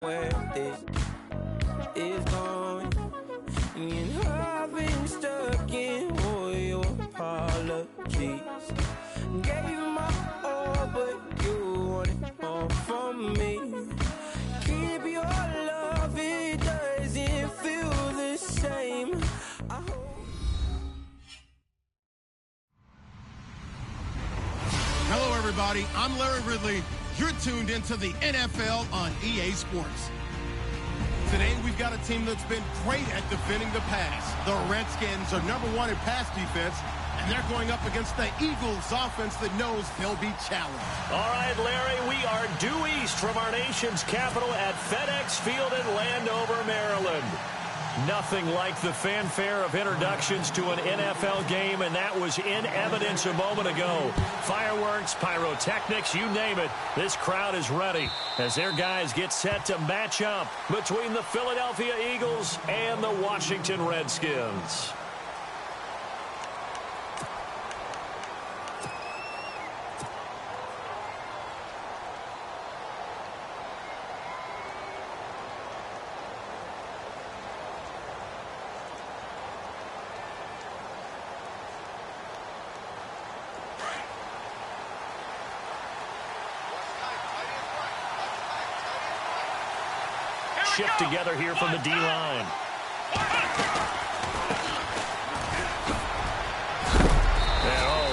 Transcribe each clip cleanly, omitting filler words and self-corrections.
where this is going, and I've been stuck in all your apologies. Gave my all, but you wanted more from me. Keep your love, it doesn't feel the same. I hope. Hello, everybody. I'm Larry Ridley. You're tuned into the NFL on EA Sports. Today, we've got a team that's been great at defending the pass. The Redskins are #1 in pass defense, and they're going up against the Eagles offense that knows they'll be challenged. All right, Larry, we are due east from our nation's capital at FedEx Field in Landover, Maryland. Nothing like the fanfare of introductions to an NFL game, and that was in evidence a moment ago. Fireworks, pyrotechnics, you name it. This crowd is ready as their guys get set to match up between the Philadelphia Eagles and the Washington Redskins. Shift together here from the D-line.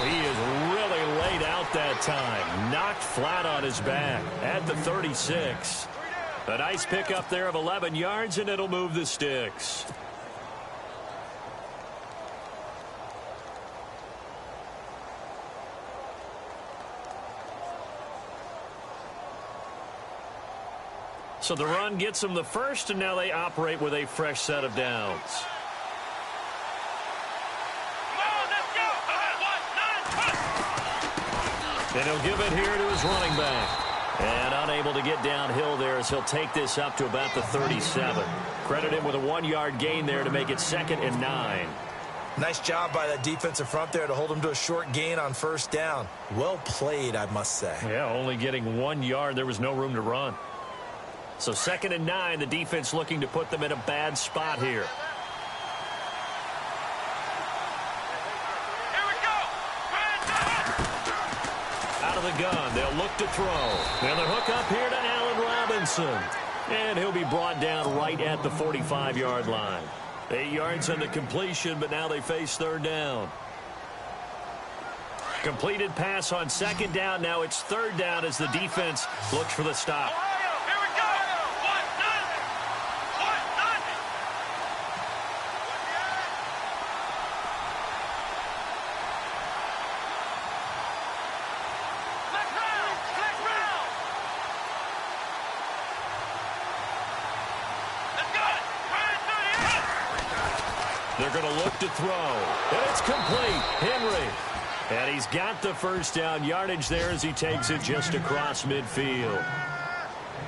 He is really laid out that time. Knocked flat on his back at the 36. A nice pickup there of 11 yards, and it'll move the sticks. So the run gets them the first, and now they operate with a fresh set of downs. And he'll give it here to his running back. And unable to get downhill there as he'll take this up to about the 37. Credit him with a 1-yard gain there to make it 2nd and 9. Nice job by that defensive front there to hold him to a short gain on first down. Well played, I must say. Yeah, only getting 1 yard. There was no room to run. So 2nd and 9, the defense looking to put them in a bad spot here. Here we go. Out of the gun, they'll look to throw. And the hook up here to Allen Robinson. And he'll be brought down right at the 45-yard line. 8 yards on the completion, but now they face 3rd down. Completed pass on 2nd down. Now it's 3rd down as the defense looks for the stop. They're going to look to throw. And it's complete. Henry. And he's got the first down yardage there as he takes it just across midfield.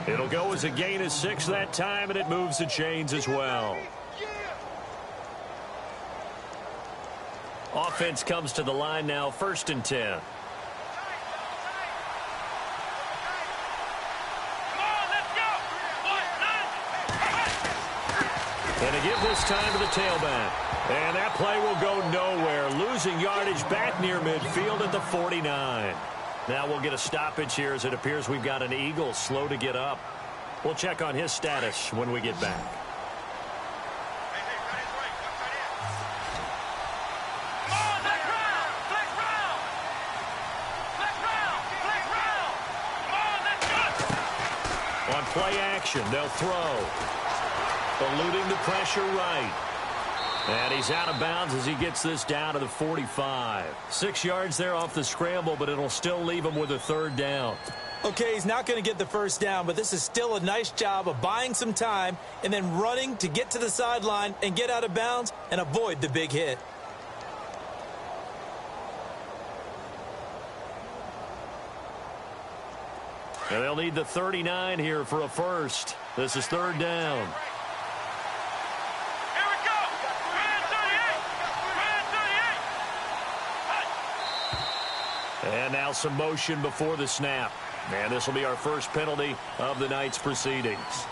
It'll go as a gain of 6 that time, and it moves the chains as well. Offense comes to the line now, 1st and 10. And a give this time to the tailback. And that play will go nowhere. Losing yardage back near midfield at the 49. Now we'll get a stoppage here as it appears we've got an Eagle slow to get up. We'll check on his status when we get back. On play action, they'll throw. Eluding the pressure right. And he's out of bounds as he gets this down to the 45. 6 yards there off the scramble, but it'll still leave him with a 3rd down. Okay, he's not going to get the first down, but this is still a nice job of buying some time and then running to get to the sideline and get out of bounds and avoid the big hit. And they'll need the 39 here for a first. This is 3rd down. And now some motion before the snap. And this will be our first penalty of the night's proceedings.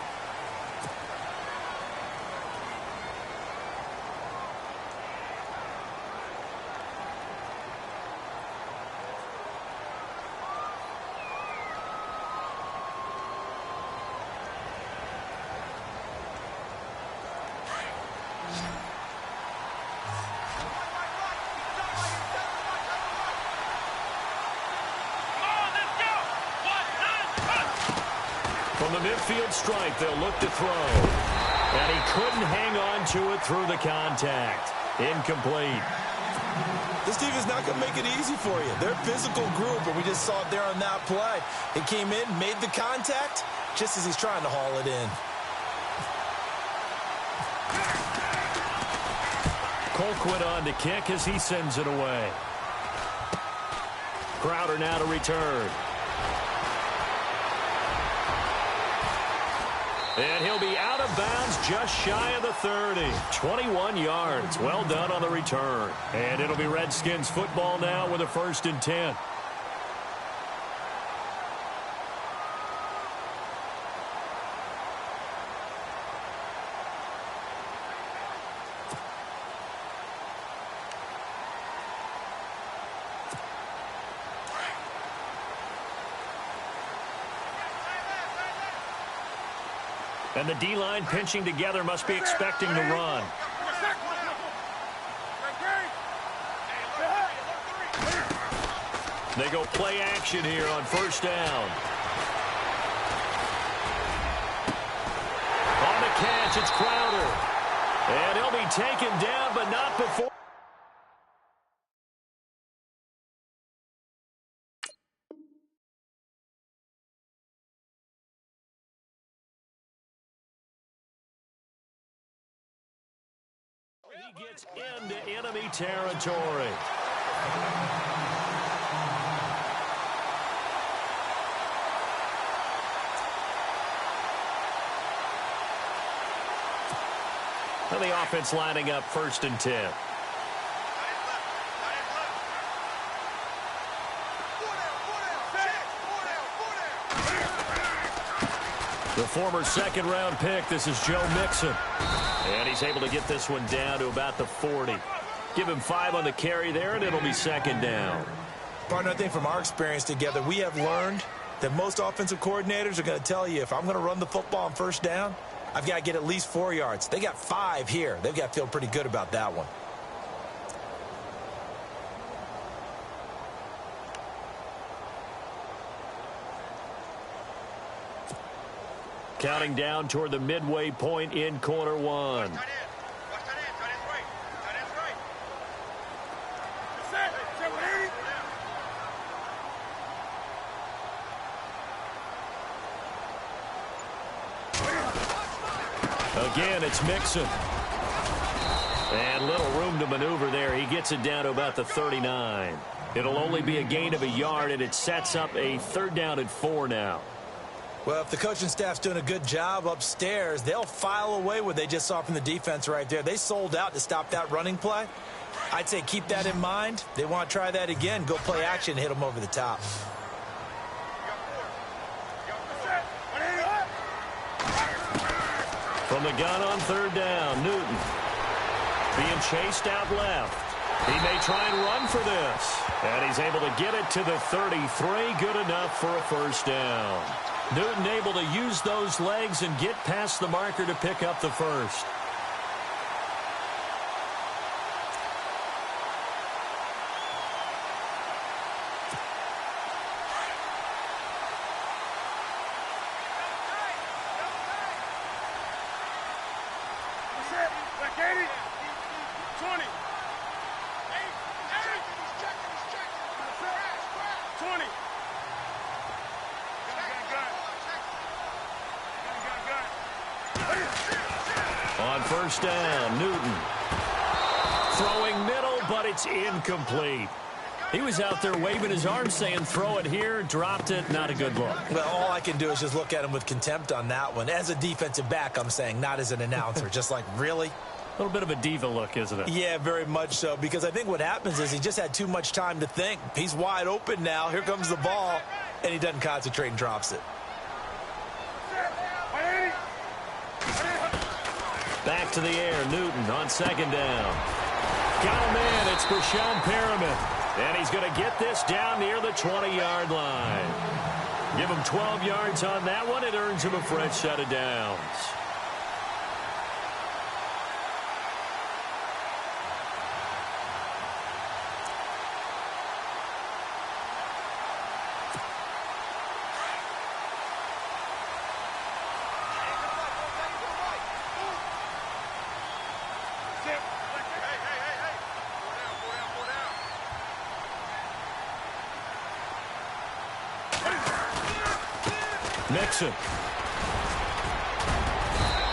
the midfield stripe, they'll look to throw. And he couldn't hang on to it through the contact. Incomplete. This team is not going to make it easy for you. They're a physical group, and we just saw it there on that play. He came in, made the contact, just as he's trying to haul it in. Colquitt on to kick as he sends it away. Crowder now to return. And he'll be out of bounds just shy of the 30. 21 yards. Well done on the return. And it'll be Redskins football now with a 1st and 10. And the D-line pinching together must be expecting the run. They go play action here on 1st down. On the catch, it's Crowder. And he'll be taken down, but not before. He gets into enemy territory. And the offense lining up 1st and 10. The former 2nd-round pick, this is Joe Mixon. And he's able to get this one down to about the 40. Give him 5 on the carry there, and it'll be 2nd down. Partner, I think from our experience together, we have learned that most offensive coordinators are going to tell you, if I'm going to run the football on 1st down, I've got to get at least 4 yards. They got 5 here. They've got to feel pretty good about that one. Counting down toward the midway point in quarter 1. Again, it's Mixon. And little room to maneuver there. He gets it down to about the 39. It'll only be a gain of a yard, and it sets up a 3rd down and 4 now. Well, if the coaching staff's doing a good job upstairs, they'll file away what they just saw from the defense right there. They sold out to stop that running play. I'd say keep that in mind. They want to try that again. Go play action and hit them over the top. From the gun on 3rd down, Newton being chased out left. He may try and run for this. And he's able to get it to the 33. Good enough for a 1st down. Newton able to use those legs and get past the marker to pick up the 1st. On 1st down, Newton. Throwing middle, but it's incomplete. He was out there waving his arms saying, throw it here, dropped it, not a good look. Well, all I can do is just look at him with contempt on that one. As a defensive back, I'm saying, not as an announcer. Just like, really? A little bit of a diva look, isn't it? Yeah, very much so, because I think what happens is he just had too much time to think. He's wide open now. Here comes the ball, and he doesn't concentrate and drops it. Back to the air, Newton on 2nd down. Got him in, it's Brashon Perriman. And he's going to get this down near the 20-yard line. Give him 12 yards on that one. It earns him a fresh set of downs. Mixon.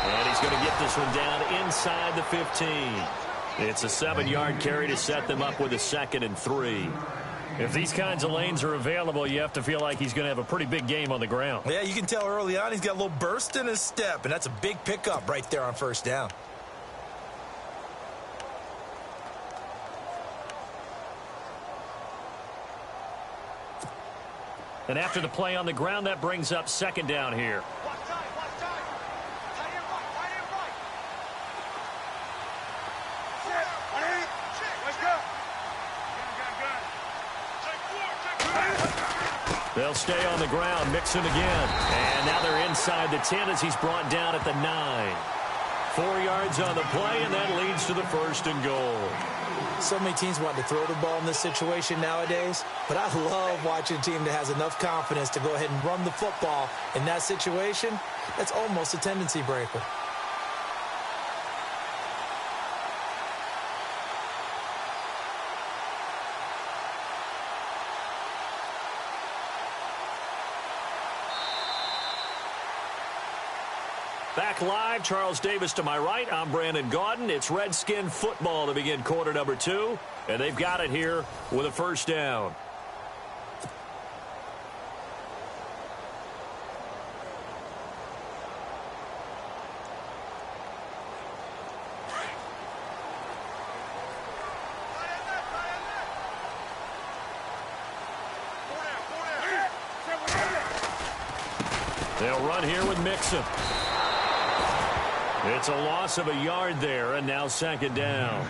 And he's going to get this one down inside the 15. It's a 7-yard carry to set them up with a 2nd and 3. If these kinds of lanes are available, you have to feel like he's going to have a pretty big game on the ground. Yeah, you can tell early on he's got a little burst in his step, and that's a big pickup right there on first down. And after the play on the ground, that brings up 2nd down here. They'll stay on the ground. Mixon again. And now they're inside the 10 as he's brought down at the 9. 4 yards on the play, and that leads to the 1st and goal. So many teams want to throw the ball in this situation nowadays, but I love watching a team that has enough confidence to go ahead and run the football in that situation. That's almost a tendency breaker. Back live, Charles Davis to my right. I'm Brandon Gaudin. It's Redskin football to begin quarter number 2, and they've got it here with a 1st down. They'll run here with Mixon. It's a loss of a yard there, and now 2nd down.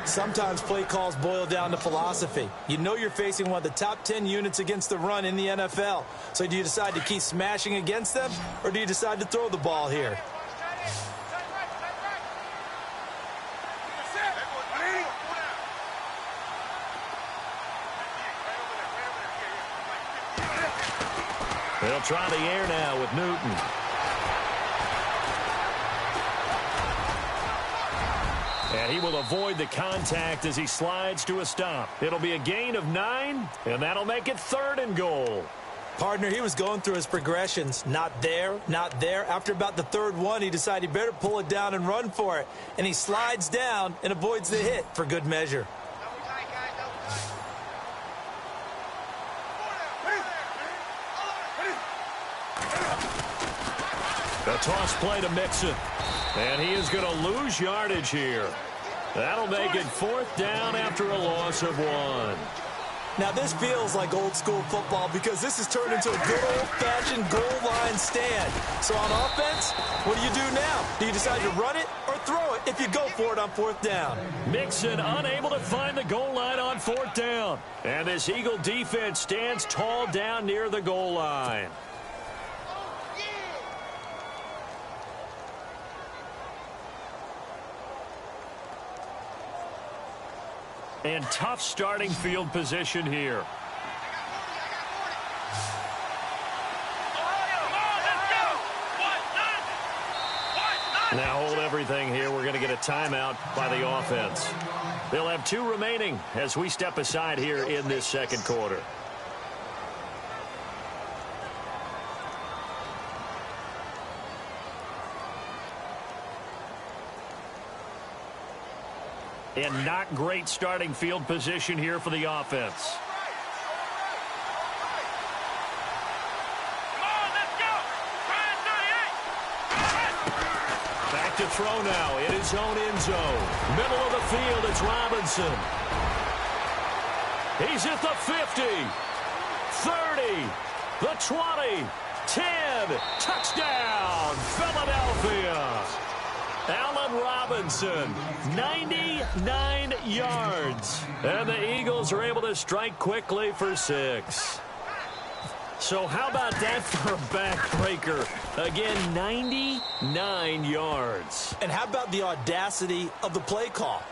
Sometimes play calls boil down to philosophy. You know you're facing one of the top 10 units against the run in the NFL. So do you decide to keep smashing against them, or do you decide to throw the ball here? They'll try the air now with Newton. And he will avoid the contact as he slides to a stop. It'll be a gain of 9, and that'll make it 3rd and goal. Partner, he was going through his progressions. Not there, not there. After about the 3rd one, he decided he better pull it down and run for it. And he slides down and avoids the hit for good measure. A toss play to Mixon. And he is going to lose yardage here. That'll make it 4th down after a loss of 1. Now, this feels like old school football because this has turned into a good old-fashioned goal line stand. So on offense, what do you do now? Do you decide to run it or throw it if you go for it on 4th down? Mixon unable to find the goal line on 4th down. And this Eagle defense stands tall down near the goal line. And tough starting field position here. Now hold everything here. We're going to get a timeout by the offense. They'll have 2 remaining as we step aside here in this 2nd quarter. And not great starting field position here for the offense. Back to throw now in his own end zone. Middle of the field, it's Robinson. He's at the 50, 30, the 20, 10, touchdown, Philadelphia. Allen Robinson, 99 yards. And the Eagles are able to strike quickly for 6. So how about that for a backbreaker? Again, 99 yards. And how about the audacity of the play call?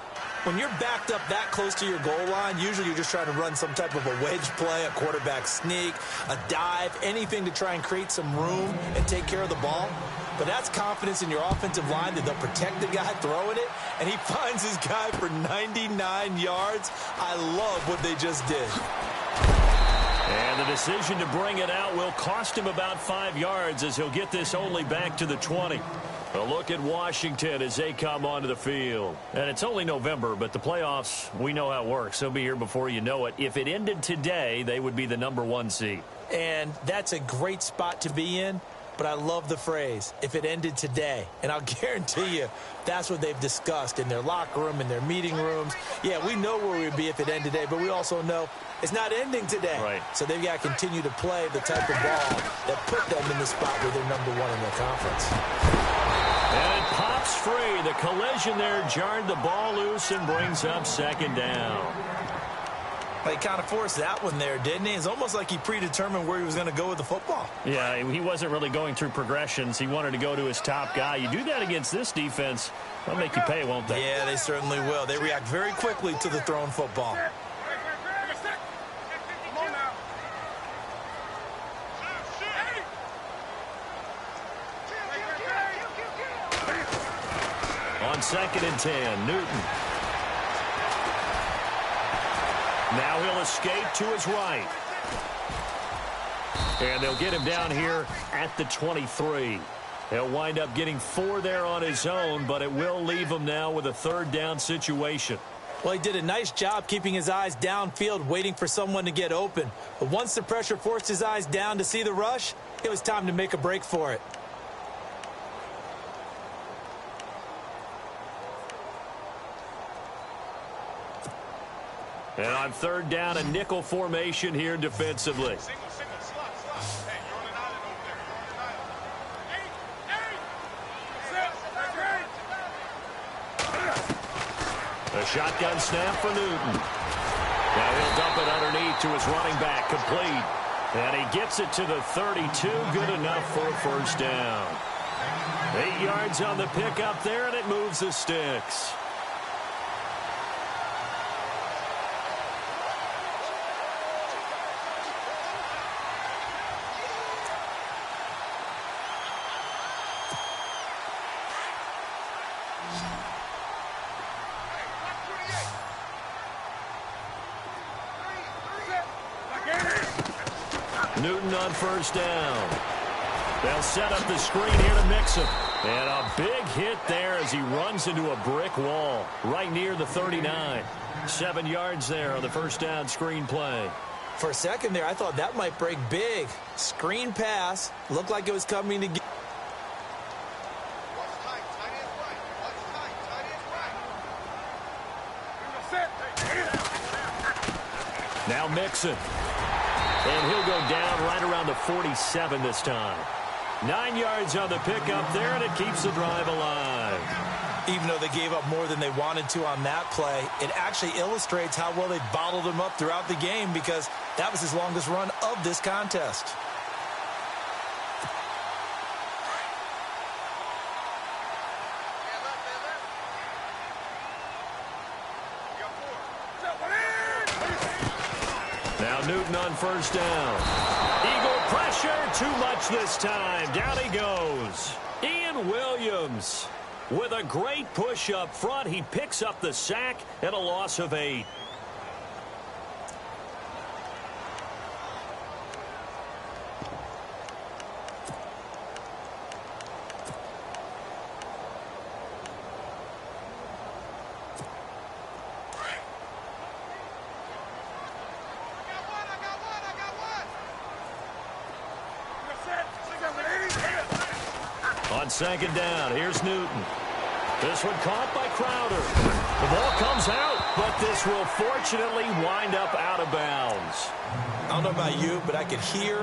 When you're backed up that close to your goal line, usually you're just trying to run some type of a wedge play, a quarterback sneak, a dive, anything to try and create some room and take care of the ball. But that's confidence in your offensive line that they'll protect the guy throwing it, and he finds his guy for 99 yards. I love what they just did. And the decision to bring it out will cost him about 5 yards as he'll get this only back to the 20. A look at Washington as they come onto the field. And it's only November, but the playoffs, we know how it works. They'll be here before you know it. If it ended today, they would be the #1 seed. And that's a great spot to be in. But I love the phrase, if it ended today. And I'll guarantee you that's what they've discussed in their locker room, in their meeting rooms. Yeah, we know where we'd be if it ended today, but we also know it's not ending today. Right. So they've got to continue to play the type of ball that put them in the spot where they're #1 in their conference. And it pops free. The collision there jarred the ball loose and brings up 2nd down. He kind of forced that one there, didn't he? It's almost like he predetermined where he was going to go with the football. Yeah, he wasn't really going through progressions. He wanted to go to his top guy. You do that against this defense, they'll make you pay, won't they? Yeah, they certainly will. They react very quickly to the thrown football. On 2nd and 10, Newton. Now he'll escape to his right. And they'll get him down here at the 23. He'll wind up getting 4 there on his own, but it will leave him now with a 3rd down situation. Well, he did a nice job keeping his eyes downfield, waiting for someone to get open. But once the pressure forced his eyes down to see the rush, it was time to make a break for it. And on 3rd down, a nickel formation here defensively. A shotgun snap for Newton. Now he'll dump it underneath to his running back, complete. And he gets it to the 32, good enough for a 1st down. 8 yards on the pickup there, and it moves the sticks. Newton on 1st down. They'll set up the screen here to mix him. And a big hit there as he runs into a brick wall right near the 39. 7 yards there on the 1st down screen play. For a second there, I thought that might break big. Screen pass. Looked like it was coming to get. Now Mixon. And he'll go down right around the 47 this time. 9 yards on the pickup there, and it keeps the drive alive. Even though they gave up more than they wanted to on that play, it actually illustrates how well they bottled him up throughout the game because that was his longest run of this contest. Now Newton on 1st down. Eagle pressure, too much this time. Down he goes. Ian Williams with a great push up front. He picks up the sack and a loss of 8. On 2nd down, here's Newton. This one caught by Crowder. The ball comes out, but this will fortunately wind up out of bounds. I don't know about you, but I could hear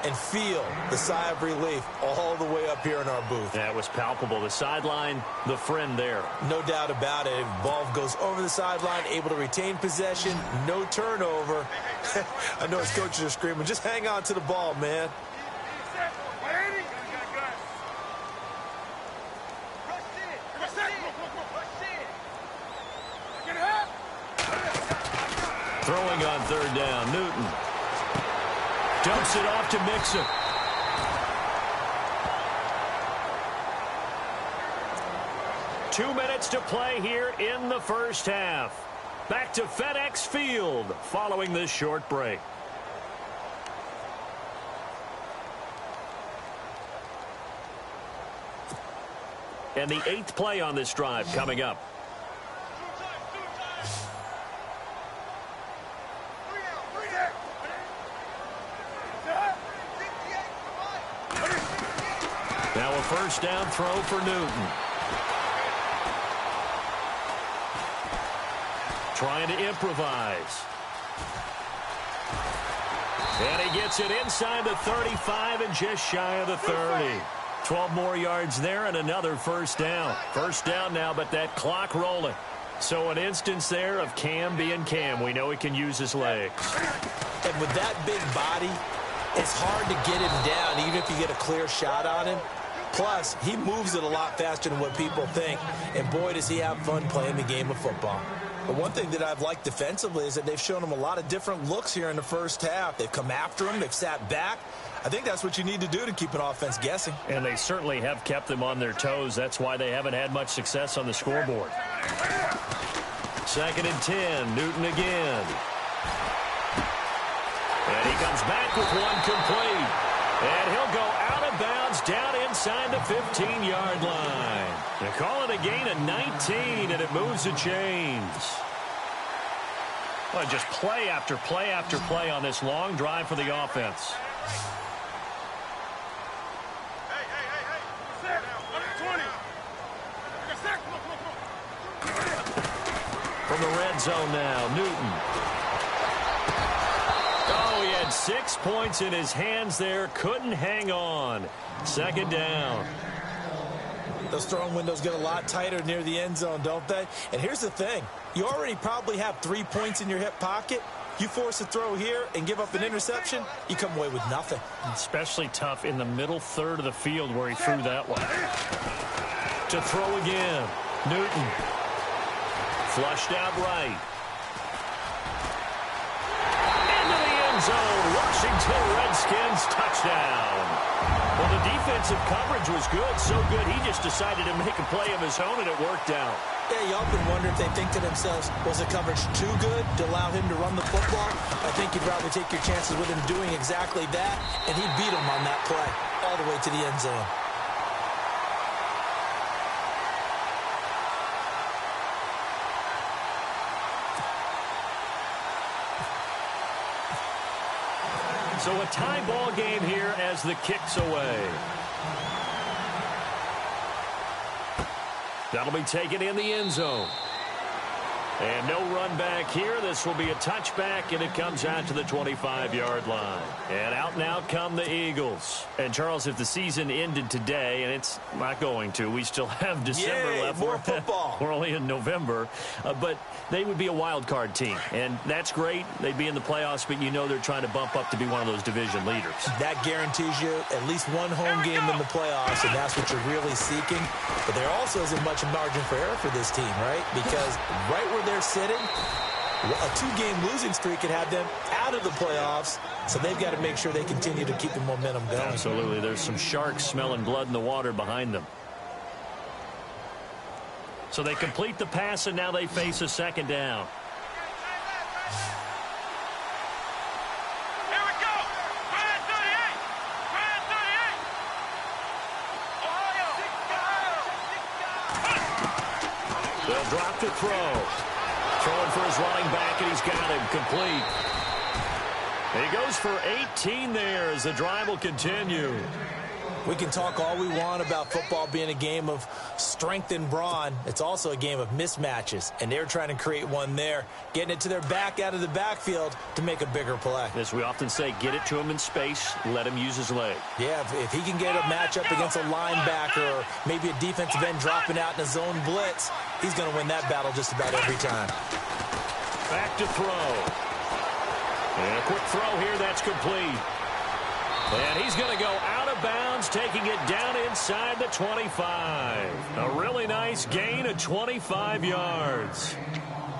and feel the sigh of relief all the way up here in our booth. That was palpable. The sideline, the friend there. No doubt about it. Ball goes over the sideline, able to retain possession, no turnover. I know his coaches are screaming, just hang on to the ball, man. Throwing on 3rd down, Newton. Dumps it off to Mixon. Two minutes to play here in the 1st half. Back to FedEx Field following this short break. And the 8th play on this drive coming up. Now a first down throw for Newton. Trying to improvise. And he gets it inside the 35 and just shy of the 30. 12 more yards there and another first down. First down now, but that clock rolling. So an instance there of Cam being Cam. We know he can use his legs. And with that big body, it's hard to get him down, even if you get a clear shot on him. Plus, he moves it a lot faster than what people think. And boy, does he have fun playing the game of football. But one thing that I've liked defensively is that they've shown him a lot of different looks here in the first half. They've come after him. They've sat back. I think that's what you need to do to keep an offense guessing. And they certainly have kept them on their toes. That's why they haven't had much success on the scoreboard. 2nd and 10. Newton again. And he comes back with one complete. And he'll go out of bounds down inside the 15-yard line. They call it a gain of 19, and it moves the chains. Well, just play after play after play on this long drive for the offense. From the red zone now, Newton. Oh, he had 6 points in his hands there. Couldn't hang on. 2nd down. Those throwing windows get a lot tighter near the end zone, don't they? And here's the thing. You already probably have 3 points in your hip pocket. You force a throw here and give up an interception, you come away with nothing. Especially tough in the middle third of the field where he threw that one. To throw again. Newton. Flushed out right. Into the end zone. Washington Redskins touchdown. Well, the defensive coverage was good, so good he just decided to make a play of his own, and it worked out. Yeah, you often wonder if they think to themselves, was the coverage too good to allow him to run the football? I think you'd rather take your chances with him doing exactly that, and he beat him on that play all the way to the end zone. So a tie ball game here as the kick's away. That'll be taken in the end zone. And no run back here. This will be a touchback, and it comes out to the 25-yard line. And out now come the Eagles. And, Charles, if the season ended today, and it's not going to, we still have December left. More football. We're only in November. But they would be a wild card team. And that's great. They'd be in the playoffs, but you know they're trying to bump up to be one of those division leaders. That guarantees you at least one home game in the playoffs, and that's what you're really seeking. But there also isn't much margin for error for this team, right? Because right where they're sitting, a 2-game losing streak could have them out of the playoffs, so they've got to make sure they continue to keep the momentum going. Absolutely. There's some sharks smelling blood in the water behind them. So they complete the pass, and now they face a 2nd down. Here we go. Brand 38. Brand 38. Ohio. They'll drop to throw. Throwing for his running back, and he's got him complete. He goes for 18 there as the drive will continue. We can talk all we want about football being a game of strength and brawn. It's also a game of mismatches, and they're trying to create one there, getting it to their back out of the backfield to make a bigger play. As we often say, get it to him in space, let him use his leg. Yeah, if he can get a matchup against a linebacker or maybe a defensive end dropping out in a zone blitz, he's going to win that battle just about every time. Back to throw. And a quick throw here, that's complete. And he's going to go out of bounds, taking it down inside the 25. A really nice gain of 25 yards.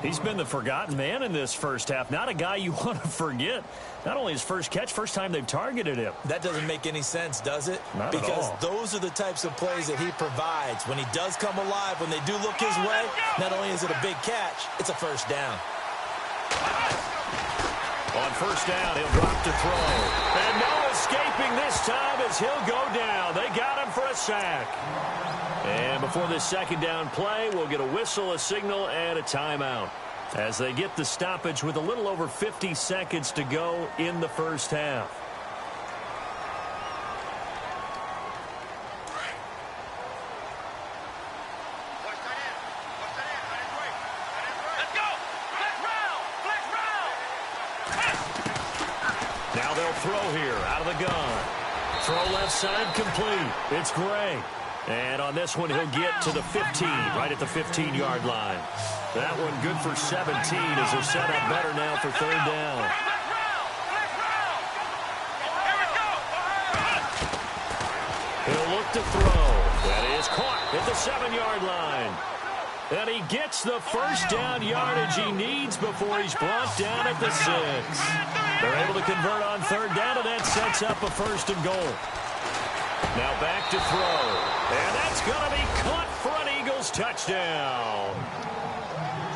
He's been the forgotten man in this first half. Not a guy you want to forget. Not only his first catch, first time they've targeted him. That doesn't make any sense, does it? Not at all. Because those are the types of plays that he provides. When he does come alive, when they do look his way, not only is it a big catch, it's a first down. On first down, he'll drop to throw. And no escape escaping this time as he'll go down. They got him for a sack. And before this second down play, we'll get a whistle, a signal, and a timeout as they get the stoppage with a little over 50 seconds to go in the first half. Now they'll throw here out of the gun. Throw left side complete. It's Gray. And on this one, he'll get to the 15, right at the 15-yard line. That one good for 17 as they're set up better now for third down. He'll look to throw. That is caught at the 7-yard line. And he gets the first down yardage he needs before he's brought down at the 6. They're able to convert on third down, and that sets up a first and goal. Now back to throw. And that's going to be caught for an Eagles touchdown.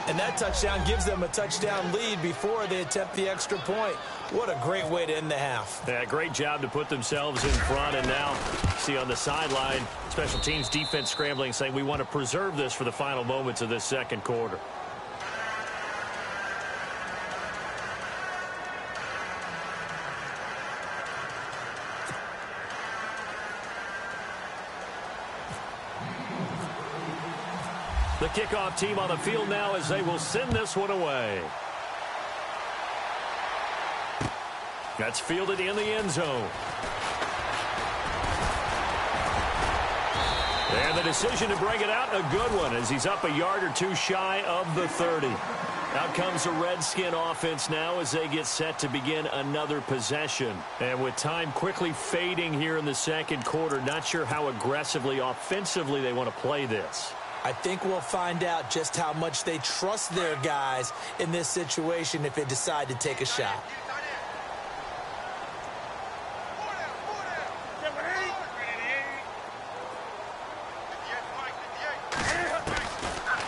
And that touchdown gives them a touchdown lead before they attempt the extra point. What a great way to end the half. Yeah, great job to put themselves in front. And now, see on the sideline, special teams defense scrambling, saying we want to preserve this for the final moments of this second quarter. The kickoff team on the field now as they will send this one away. That's fielded in the end zone. And the decision to bring it out, a good one, as he's up a yard or two shy of the 30. Out comes the Redskin offense now as they get set to begin another possession. And with time quickly fading here in the second quarter, not sure how aggressively, offensively they want to play this. I think we'll find out just how much they trust their guys in this situation if they decide to take a shot.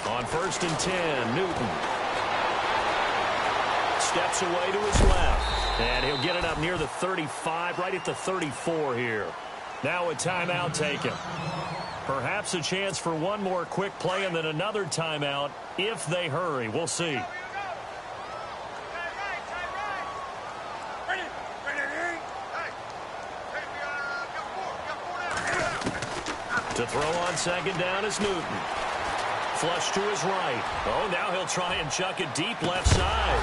On 1st and 10, Newton steps away to his left. And he'll get it up near the 35, right at the 34 here. Now a timeout taken. Perhaps a chance for one more quick play and then another timeout if they hurry. We'll see. To throw on second down is Newton. Flush to his right. Oh, now he'll try and chuck it deep left side.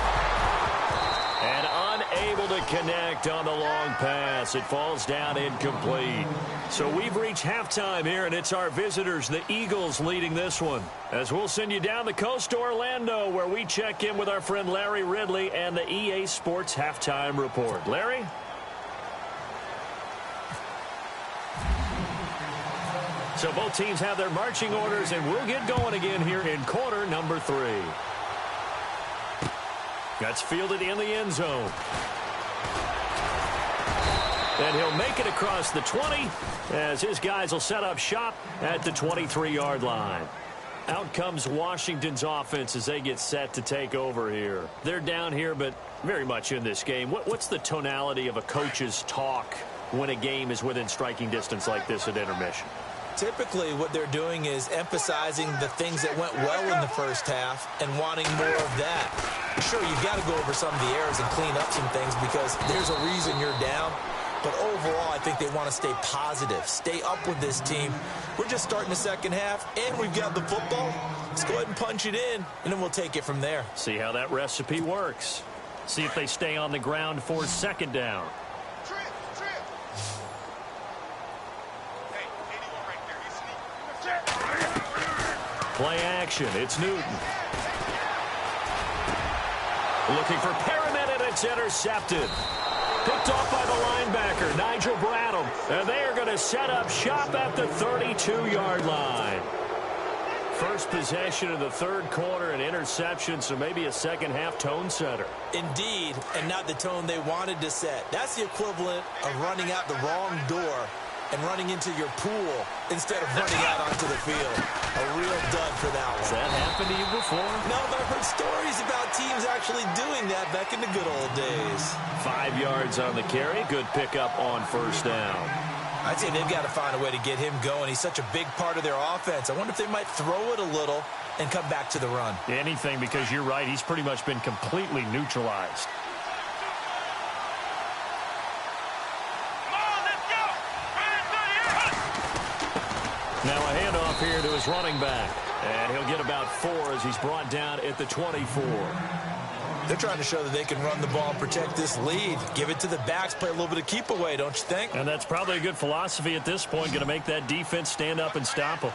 And unable to connect on the long pass. It falls down incomplete. So we've reached halftime here, and it's our visitors, the Eagles, leading this one. As we'll send you down the coast to Orlando, where we check in with our friend Larry Ridley and the EA Sports Halftime Report. Larry? So both teams have their marching orders, and we'll get going again here in quarter number 3. That's fielded in the end zone. And he'll make it across the 20 as his guys will set up shop at the 23-yard line. Out comes Washington's offense as they get set to take over here. They're down here, but very much in this game. What's the tonality of a coach's talk when a game is within striking distance like this at intermission? Typically, what they're doing is emphasizing the things that went well in the first half and wanting more of that. Sure, you've got to go over some of the errors and clean up some things because there's a reason you're down. But overall, I think they want to stay positive, stay up with this team. We're just starting the second half, and we've got the football. Let's go ahead and punch it in, and then we'll take it from there. See how that recipe works. See if they stay on the ground for second down. Play action. It's Newton. Looking for Perriman, and it's intercepted. Picked off by the linebacker, Nigel Bradham. And they are going to set up shop at the 32-yard line. First possession of the third quarter, an interception, so maybe a second-half tone setter. Indeed, and not the tone they wanted to set. That's the equivalent of running out the wrong door and running into your pool instead of running out onto the field. A real dud for that one. Has that happened to you before? No, but I've heard stories about teams actually doing that back in the good old days. 5 yards on the carry. Good pickup on first down. I'd say they've got to find a way to get him going. He's such a big part of their offense. I wonder if they might throw it a little and come back to the run. Anything, because you're right. He's pretty much been completely neutralized. Now a handoff here to his running back. And he'll get about 4 as he's brought down at the 24. They're trying to show that they can run the ball and protect this lead. Give it to the backs, play a little bit of keep away, don't you think? And that's probably a good philosophy at this point, going to make that defense stand up and stop them.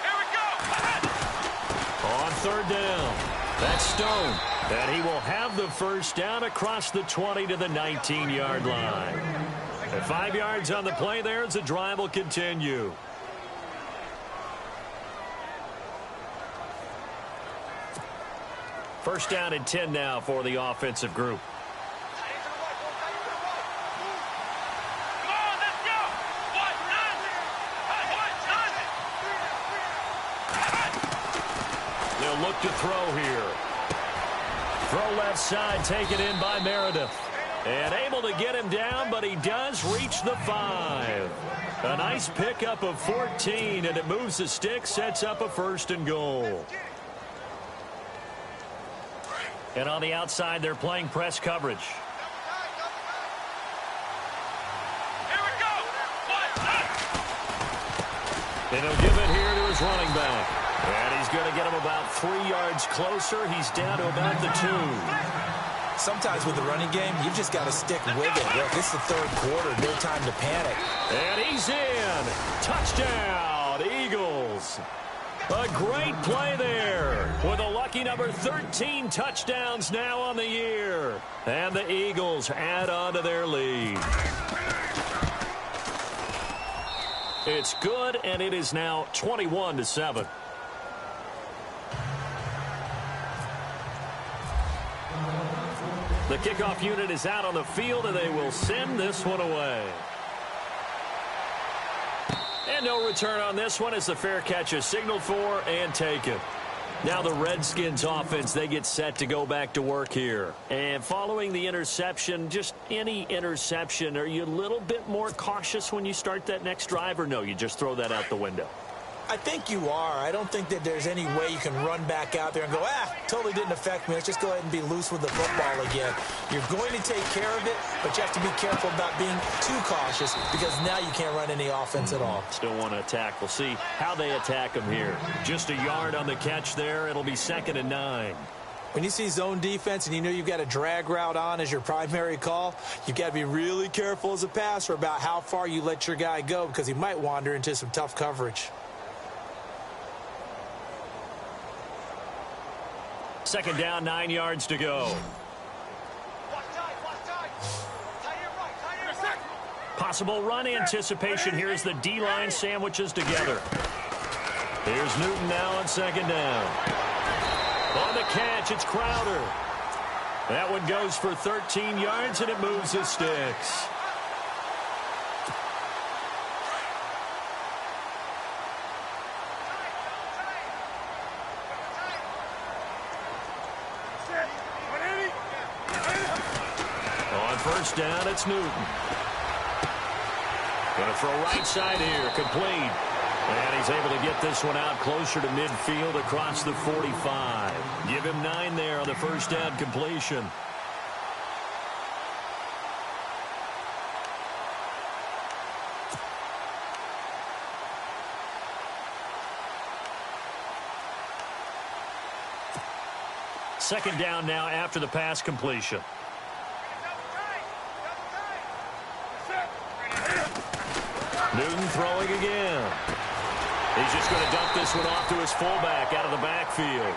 Here we go. On third down, that's Stone. And he will have the first down across the 20 to the 19-yard line. And 5 yards on the play there as the drive will continue. First down and 10 now for the offensive group. Come on, let's go. They'll look to throw here. Throw left side, taken in by Meredith. And able to get him down, but he does reach the 5. A nice pickup of 14, and it moves the stick, sets up a first and goal. And on the outside, they're playing press coverage. Here we go. And he'll give it here to his running back. And he's going to get him about 3 yards closer. He's down to about the 2. Sometimes with the running game, you've just got to stick with it. Look, it's the third quarter. No time to panic. And he's in. Touchdown, Eagles. A great play there with a lucky number 13 touchdowns now on the year. And the Eagles add on to their lead. It's good, and it is now 21-7. The kickoff unit is out on the field, and they will send this one away. And no return on this one as the fair catch is signaled for and taken. Now the Redskins offense, they get set to go back to work here. And following the interception, just any interception, are you a little bit more cautious when you start that next drive, or no, you just throw that out the window? I think you are. I don't think that there's any way you can run back out there and go, totally didn't affect me. Let's just go ahead and be loose with the football again. You're going to take care of it, but you have to be careful about being too cautious because now you can't run any offense at all. Still want to attack. We'll see how they attack him here. Just a yard on the catch there. It'll be 2nd and 9. When you see zone defense and you know you've got a drag route on as your primary call, you've got to be really careful as a passer about how far you let your guy go because he might wander into some tough coverage. 2nd down, 9 yards to go. Possible run anticipation. Here's the D-line sandwiches together. Here's Newton now on 2nd down. On the catch, it's Crowder. That one goes for 13 yards, and it moves the sticks. First down, it's Newton. Going to throw right side here, complete. And he's able to get this one out closer to midfield across the 45. Give him 9 there on the first down completion. Second down now after the pass completion. Newton throwing again. He's just going to dump this one off to his fullback out of the backfield.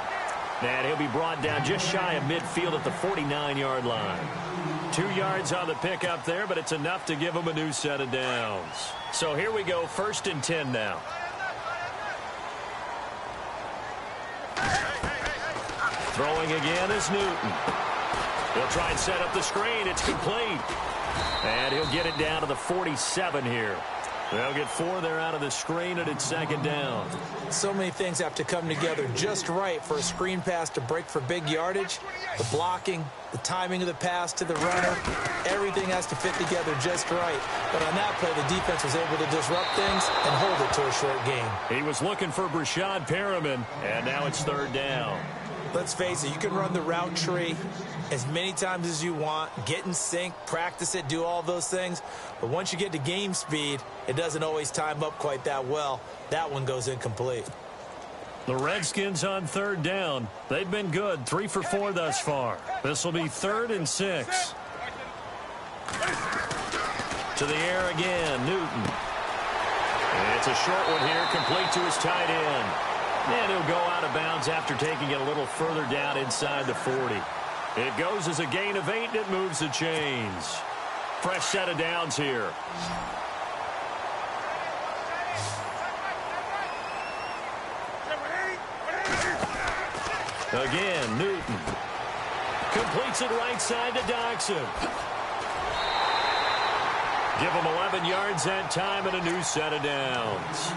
And he'll be brought down just shy of midfield at the 49-yard line. 2 yards on the pickup there, but it's enough to give him a new set of downs. So here we go, 1st and 10 now. Throwing again is Newton. He'll try and set up the screen. It's complete. And he'll get it down to the 47 here. They'll get 4 there out of the screen, and it's second down. So many things have to come together just right for a screen pass to break for big yardage. The blocking, the timing of the pass to the runner, everything has to fit together just right. But on that play, the defense was able to disrupt things and hold it to a short game. He was looking for Brashad Perriman, and now it's third down. Let's face it, you can run the route tree as many times as you want, get in sync, practice it, do all those things. But once you get to game speed, it doesn't always time up quite that well. That one goes incomplete. The Redskins on third down. They've been good, 3 for 4 thus far. This will be 3rd and 6. To the air again, Newton. It's a short one here, complete to his tight end. And he'll go out of bounds after taking it a little further down inside the 40. It goes as a gain of 8, and it moves the chains. Fresh set of downs here. Again, Newton. Completes it right side to Dodson. Give him 11 yards that time and a new set of downs.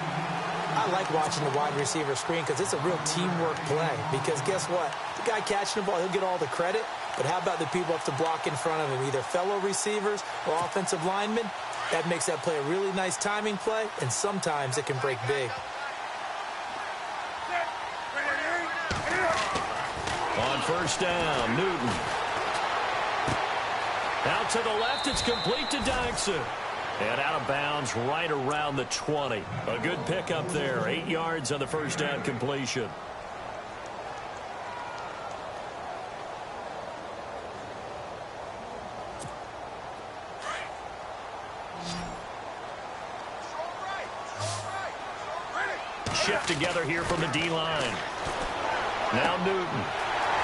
I like watching the wide receiver screen because it's a real teamwork play. Because guess what? The guy catching the ball, he'll get all the credit. But how about the people have to block in front of him, either fellow receivers or offensive linemen? That makes that play a really nice timing play, and sometimes it can break big. On first down, Newton. Out to the left, it's complete to Dodson. And out of bounds right around the 20. A good pickup there, 8 yards on the first down completion. Shift together here from the D-line. Now Newton.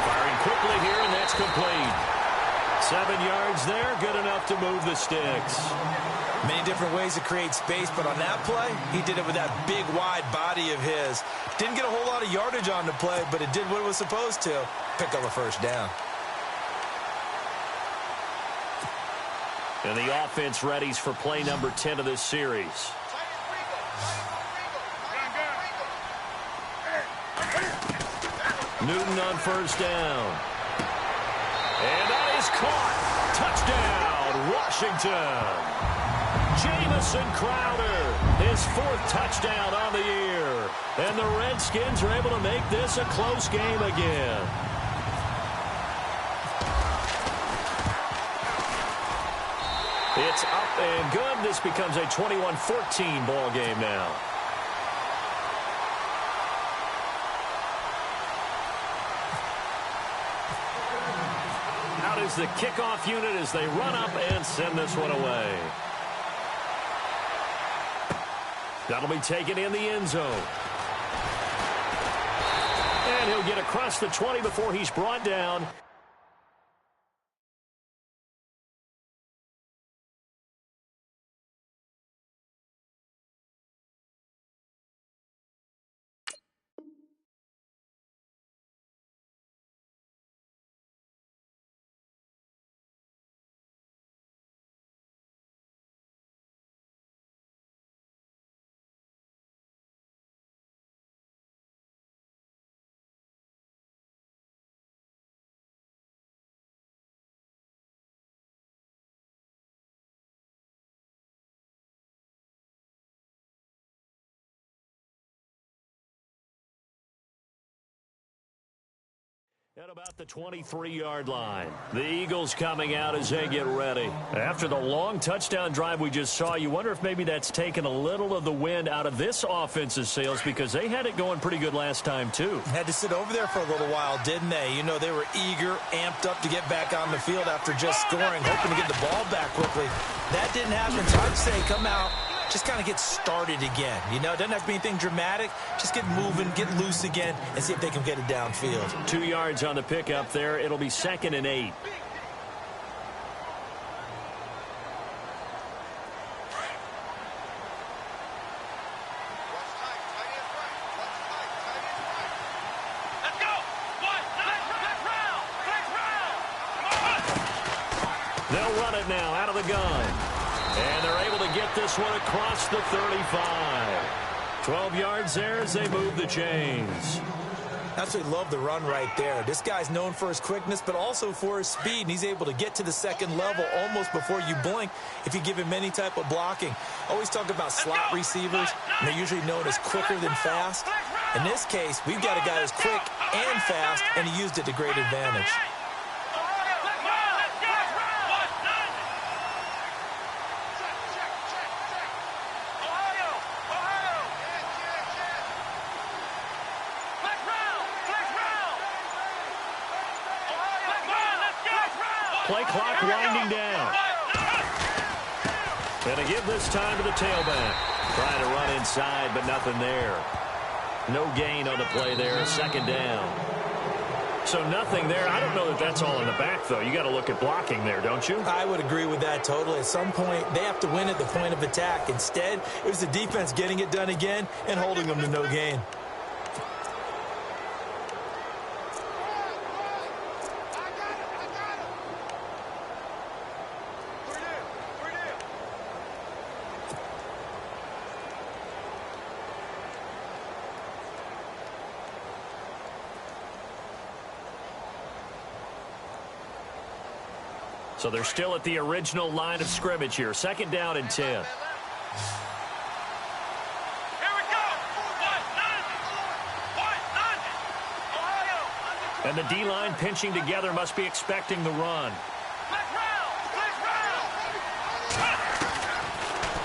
Firing quickly here, and that's complete. 7 yards there, good enough to move the sticks. Many different ways to create space, but on that play, he did it with that big, wide body of his. Didn't get a whole lot of yardage on the play, but it did what it was supposed to. Pick up a first down. And the offense readies for play number 10 of this series. Newton on first down. And that is caught. Touchdown, Washington. Jamison Crowder, his 4th touchdown on the year. And the Redskins are able to make this a close game again. It's up and good. This becomes a 21-14 ball game now. Out is the kickoff unit as they run up and send this one away. That'll be taken in the end zone. And he'll get across the 20 before he's brought down. At about the 23-yard line. The Eagles coming out as they get ready. After the long touchdown drive we just saw, you wonder if maybe that's taken a little of the wind out of this offense's sails because they had it going pretty good last time, too. Had to sit over there for a little while, didn't they? You know, they were eager, amped up to get back on the field after just scoring, hoping to get the ball back quickly. That didn't happen, so I'd say come out, just kind of get started again. You know, it doesn't have to be anything dramatic. Just get moving, get loose again, and see if they can get it downfield. 2 yards on the pickup there. It'll be 2nd and 8. Let's go! Next round! They'll run it now out of the gun. And they're able to get this one across the 35. 12 yards there as they move the chains. Absolutely love the run right there. This guy's known for his quickness, but also for his speed, and he's able to get to the second level almost before you blink if you give him any type of blocking. Always talk about slot receivers, and they're usually known as quicker than fast. In this case, we've got a guy who's quick and fast, and he used it to great advantage. Play clock winding down. And to give this time to the tailback. Trying to run inside, but nothing there. No gain on the play there. Second down. So nothing there. I don't know that that's all in the back, though. You got to look at blocking there, don't you? I would agree with that totally. At some point, they have to win at the point of attack. Instead, it was the defense getting it done again and holding them to no gain. So they're still at the original line of scrimmage here. Second down and 10. Here we go. Ohio. And the D-line pinching together must be expecting the run.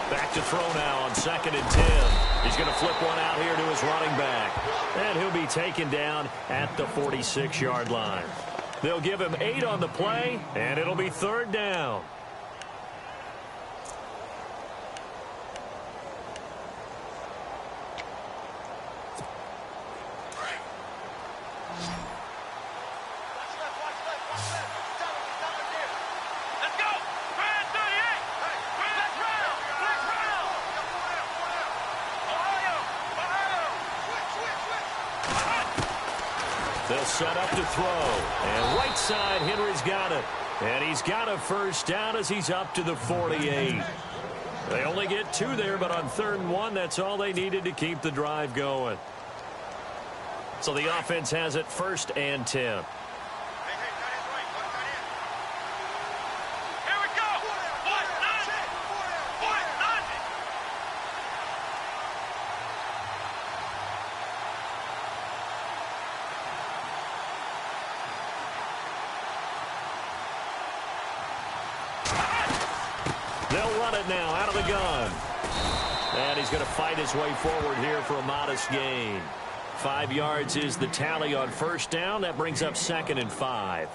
Back to throw now on second and 10. He's going to flip one out here to his running back. And he'll be taken down at the 46-yard line. They'll give him 8 on the play, and it'll be third down. Let's go. Brand 38. Let's round. Ohio. They'll set up to throw. And right side, Henry's got it. And he's got a first down as he's up to the 48. They only get 2 there, but on 3rd and 1, that's all they needed to keep the drive going. So the offense has it 1st and 10. They'll run it now out of the gun. And he's going to fight his way forward here for a modest gain. 5 yards is the tally on first down. That brings up 2nd and 5.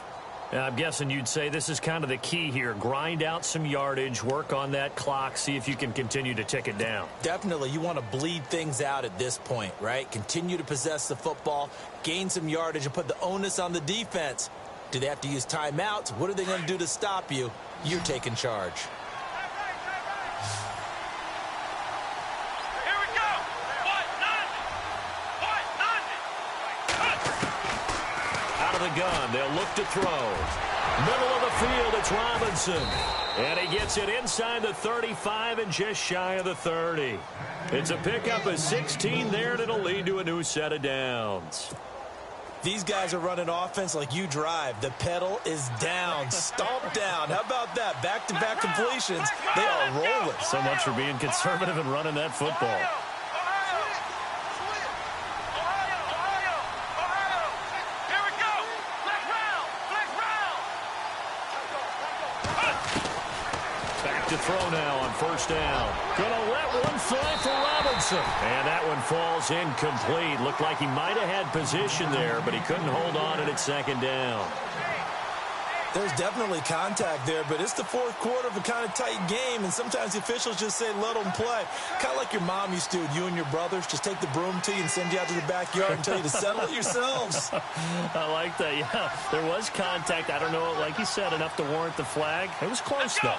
And I'm guessing you'd say this is kind of the key here. Grind out some yardage, work on that clock, see if you can continue to tick it down. Definitely. You want to bleed things out at this point, right? Continue to possess the football, gain some yardage, and put the onus on the defense. Do they have to use timeouts? What are they going to do to stop you? You're taking charge. The gun. They'll look to throw. Middle of the field, it's Robinson. And he gets it inside the 35 and just shy of the 30. It's a pickup of 16 there, and it'll lead to a new set of downs. These guys are running offense like you drive. The pedal is down, stomp down. How about that? Back-to-back completions. They are rolling. So much for being conservative and running that football. To throw now on first down. Gonna let one fly for Robinson. And that one falls incomplete. Looked like he might have had position there, but he couldn't hold on at second down. There's definitely contact there, but it's the 4th quarter of a kind of tight game, and sometimes the officials just say, let them play. Kind of like your mom used to, you and your brothers, just take the broom to you and send you out to the backyard and tell you to settle it yourselves. I like that, yeah. There was contact. I don't know, like you said, enough to warrant the flag. It was close, though.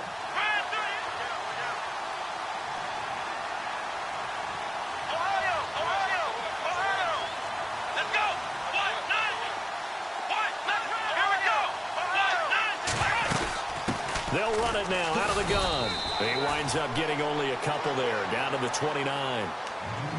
They'll run run it now out of the gun. He winds up getting only a couple there, down to the 29.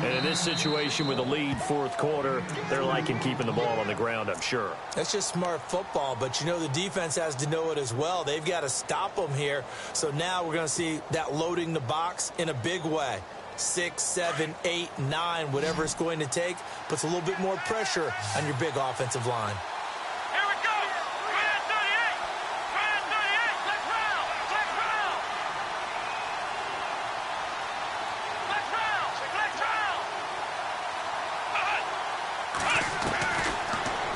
And in this situation with a lead fourth quarter, they're liking keeping the ball on the ground, I'm sure. That's just smart football, but you know the defense has to know it as well. They've got to stop them here. So now we're going to see that loading the box in a big way. 6, 7, 8, 9, whatever it's going to take, puts a little bit more pressure on your big offensive line. Here we go. Red 38. Red 38. Let's round. Let's round. Let's round. Let's round.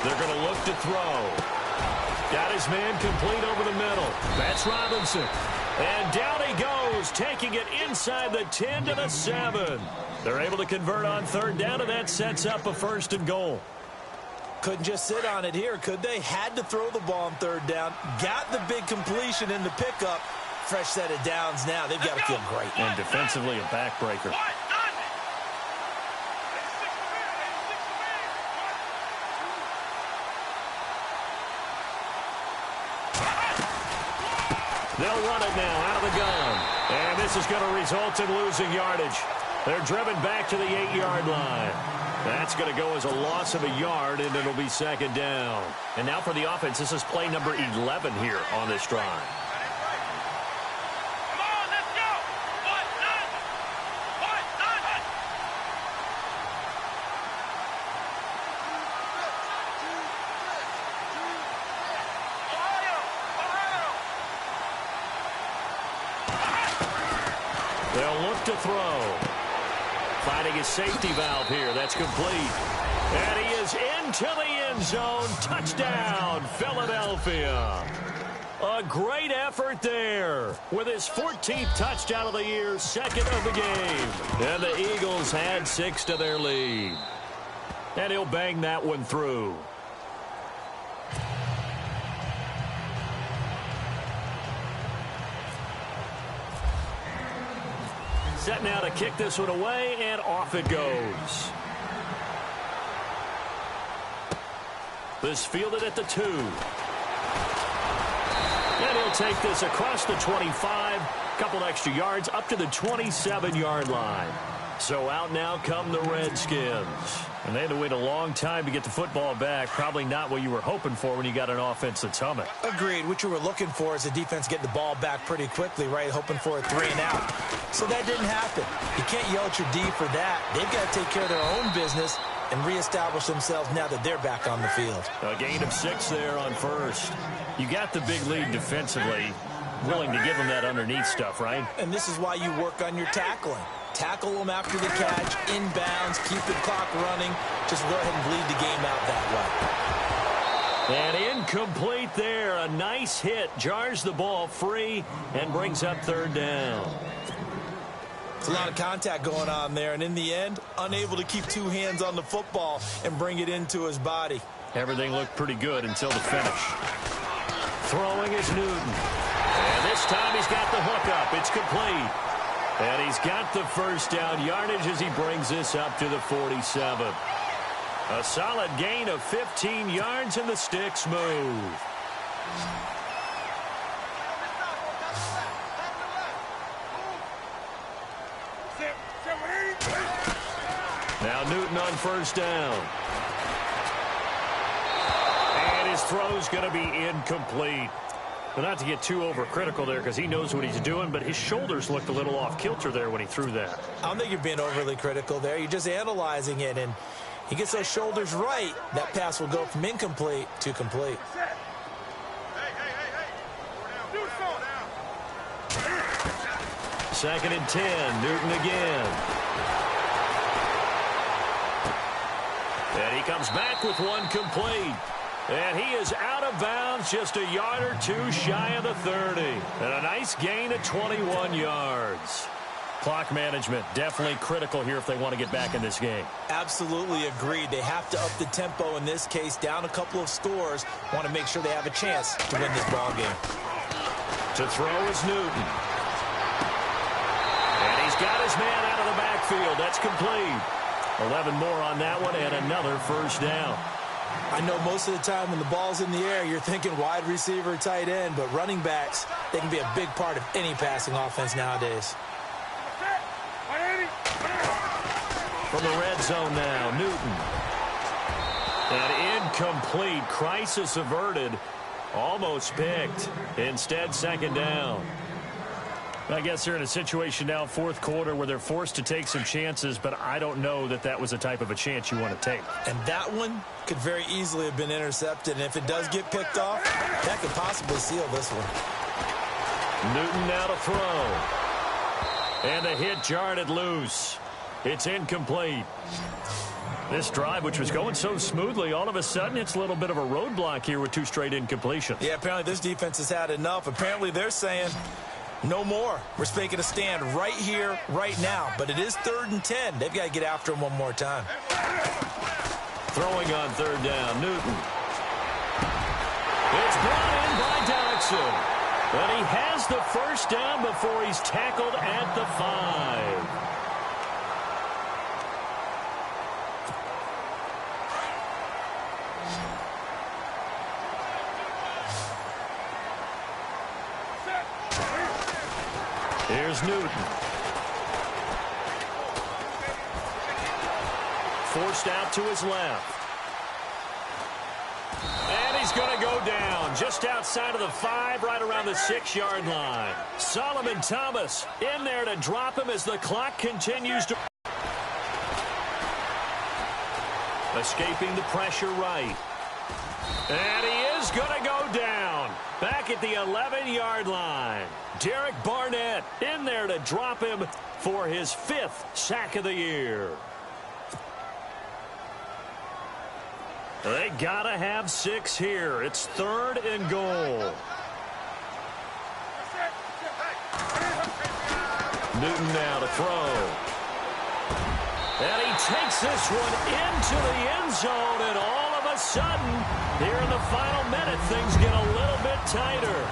They're going to look to throw. Got his man complete over the middle. That's Robinson. And down he goes, taking it inside the 10 to the 7. They're able to convert on third down, and that sets up a 1st and goal. Couldn't just sit on it here, could they? Had to throw the ball on third down. Got the big completion in the pickup. Fresh set of downs now. They've got to feel great. And defensively, a backbreaker. They'll run it now out of the gun. And this is going to result in losing yardage. They're driven back to the 8-yard line. That's going to go as a loss of a yard, and it'll be 2nd down. And now for the offense, this is play number 11 here on this drive. Come on, let's go. 1, 9. They'll look to throw. Finding his safety valve here. That's complete. And he is into the end zone. Touchdown, Philadelphia. A great effort there with his 14th touchdown of the year, 2nd of the game. And the Eagles had 6 to their lead. And he'll bang that one through. Set now to kick this one away, and off it goes. This fielded at the 2. And he'll take this across the 25, couple extra yards up to the 27-yard line. So out now come the Redskins. And they had to wait a long time to get the football back. Probably not what you were hoping for when you got an offense that's humming. Agreed. What you were looking for is the defense getting the ball back pretty quickly, right? Hoping for a 3 and out. So that didn't happen. You can't yell at your D for that. They've got to take care of their own business and reestablish themselves now that they're back on the field. A gain of 6 there on first. You got the big lead defensively. Willing to give them that underneath stuff, right? And this is why you work on your tackling. Tackle them after the catch, inbounds, keep the clock running. Just go ahead and bleed the game out that way. And incomplete there. A nice hit. Jars the ball free and brings up 3rd down. It's a lot of contact going on there, and in the end, unable to keep 2 hands on the football and bring it into his body. Everything looked pretty good until the finish. Throwing is Newton. And this time he's got the hook up. It's complete. And he's got the 1st down yardage as he brings this up to the 47. A solid gain of 15 yards, and the sticks move. Now Newton on 1st down. And his throw's going to be incomplete. But not to get too overcritical there because he knows what he's doing, but his shoulders looked a little off kilter there when he threw that. I don't think you're being overly critical there. You're just analyzing it, and he gets those shoulders right. That pass will go from incomplete to complete. Second and 10. Newton again. And he comes back with one complete. And he is out of bounds, just a yard or 2 shy of the 30. And a nice gain of 21 yards. Clock management definitely critical here if they want to get back in this game. Absolutely agreed. They have to up the tempo in this case, down a couple of scores. Want to make sure they have a chance to win this ball game. To throw is Newton. And he's got his man out of the backfield. That's complete. 11 more on that one and another 1st down. I know most of the time when the ball's in the air, you're thinking wide receiver, tight end, but running backs, they can be a big part of any passing offense nowadays. From the red zone now, Newton. An incomplete. Crisis averted. Almost picked. Instead, second down. I guess they're in a situation now, fourth quarter, where they're forced to take some chances, but I don't know that that was the type of a chance you want to take. And that one could very easily have been intercepted, and if it does get picked off, that could possibly seal this one. Newton now to throw. And the hit jarred it loose. It's incomplete. This drive, which was going so smoothly, all of a sudden it's a little bit of a roadblock here with 2 straight incompletions. Yeah, apparently this defense has had enough. Apparently they're saying no more. We're making a stand right here, right now. But it is 3rd and 10. They've got to get after him one more time. Throwing on 3rd down, Newton. It's brought in by Dodson. But he has the first down before he's tackled at the 5. Here's Newton. Forced out to his left. And he's going to go down just outside of the 5, right around the 6-yard line. Solomon Thomas in there to drop him as the clock continues to... Escaping the pressure right. And he is going to go down. Back at the 11-yard line. Derek Barnett in there to drop him for his 5th sack of the year. They gotta have 6 here. It's 3rd and goal. Newton now to throw. And he takes this one into the end zone, and all of a sudden, here in the final minute, things get a little bit tighter.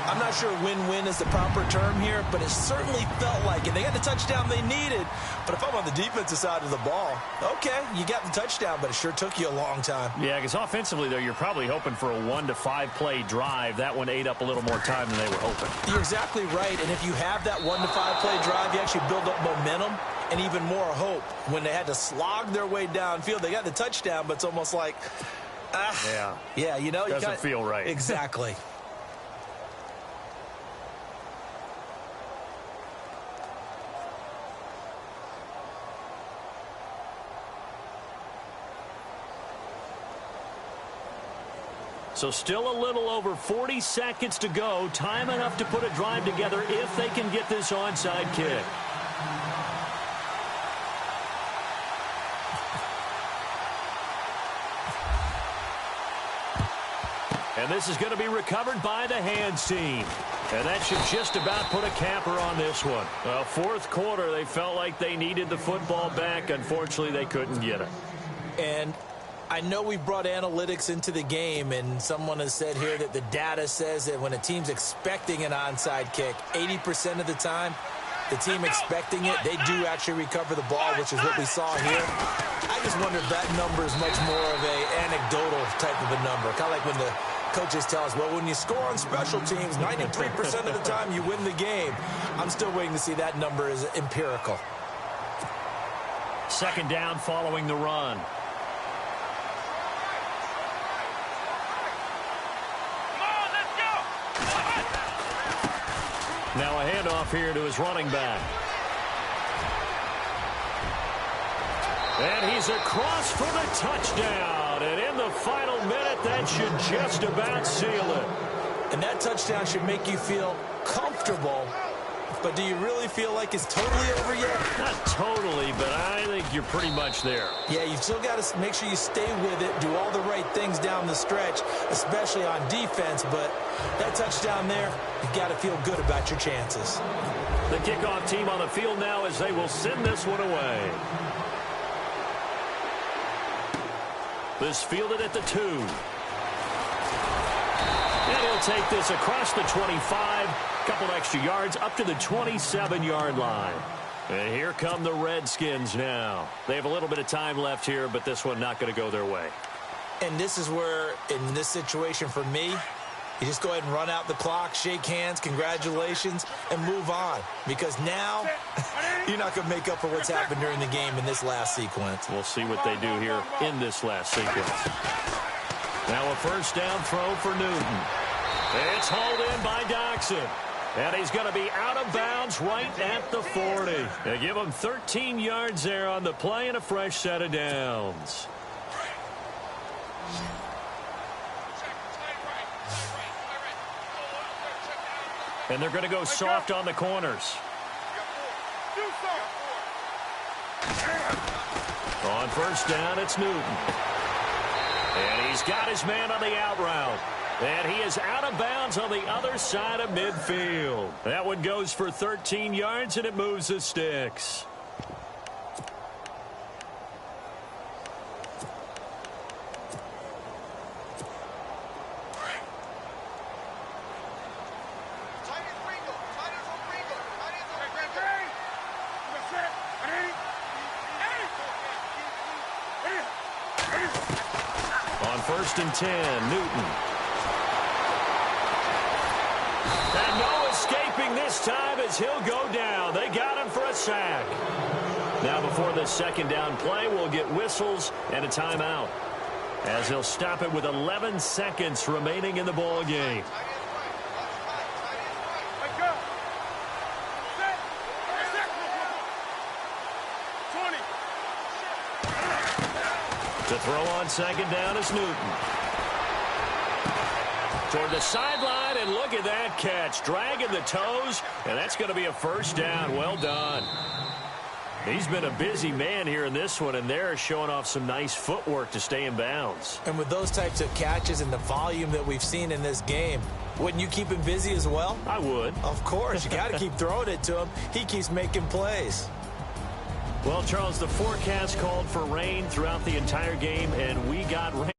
I'm not sure win-win is the proper term here, but it certainly felt like it. They got the touchdown they needed, but if I'm on the defensive side of the ball, okay, you got the touchdown, but it sure took you a long time. Yeah, because offensively, though, you're probably hoping for a 1 to 5 play drive. That one ate up a little more time than they were hoping. You're exactly right, and if you have that 1 to 5 play drive, you actually build up momentum and even more hope. When they had to slog their way downfield, they got the touchdown, but it's almost like, yeah, you know, doesn't feel right. Exactly. So still a little over 40 seconds to go. Time enough to put a drive together if they can get this onside kick. And this is going to be recovered by the hands team. And that should just about put a capper on this one. Well, 4th quarter, they felt like they needed the football back. Unfortunately, they couldn't get it. And I know we brought analytics into the game, and someone has said here that the data says that when a team's expecting an onside kick, 80% of the time, the team expecting it, they do actually recover the ball, which is what we saw here. I just wonder if that number is much more of a anecdotal type of a number. Kind of like when the coaches tell us, well, when you score on special teams, 93% of the time you win the game. I'm still waiting to see that number is empirical. 2nd down following the run. Now a handoff here to his running back. And he's across for the touchdown. And in the final minute, that should just about seal it. And that touchdown should make you feel comfortable. But do you really feel like it's totally over yet? Not totally, but I think you're pretty much there. Yeah, you've still got to make sure you stay with it, do all the right things down the stretch, especially on defense. But that touchdown there, you've got to feel good about your chances. The kickoff team on the field now as they will send this one away. This fielded at the 2. And he'll take this across the 25. Couple extra yards up to the 27-yard line. And here come the Redskins now. They have a little bit of time left here, but this one not going to go their way. And this is where, in this situation for me, you just go ahead and run out the clock, shake hands, congratulations, and move on. Because now, you're not going to make up for what's happened during the game in this last sequence. We'll see what they do here in this last sequence. Now a first down throw for Newton. It's hauled in by Doxson. And he's going to be out of bounds right at the 40. They give him 13 yards there on the play and a fresh set of downs. And they're going to go soft on the corners. On first down, it's Newton. And he's got his man on the out route. And he is out of bounds on the other side of midfield. That one goes for 13 yards, and it moves the sticks. On first and 10, Newton. And no escaping this time as he'll go down. They got him for a sack. Now before the second down play, we'll get whistles and a timeout, as he'll stop it with 11 seconds remaining in the ball game. To throw on second down is Newton. Toward the sideline, and look at that catch. Dragging the toes, and that's going to be a first down. Well done. He's been a busy man here in this one, and they're showing off some nice footwork to stay in bounds. And with those types of catches and the volume that we've seen in this game, wouldn't you keep him busy as well? I would. Of course. You got to keep throwing it to him. He keeps making plays. Well, Charles, the forecast called for rain throughout the entire game, and we got rain.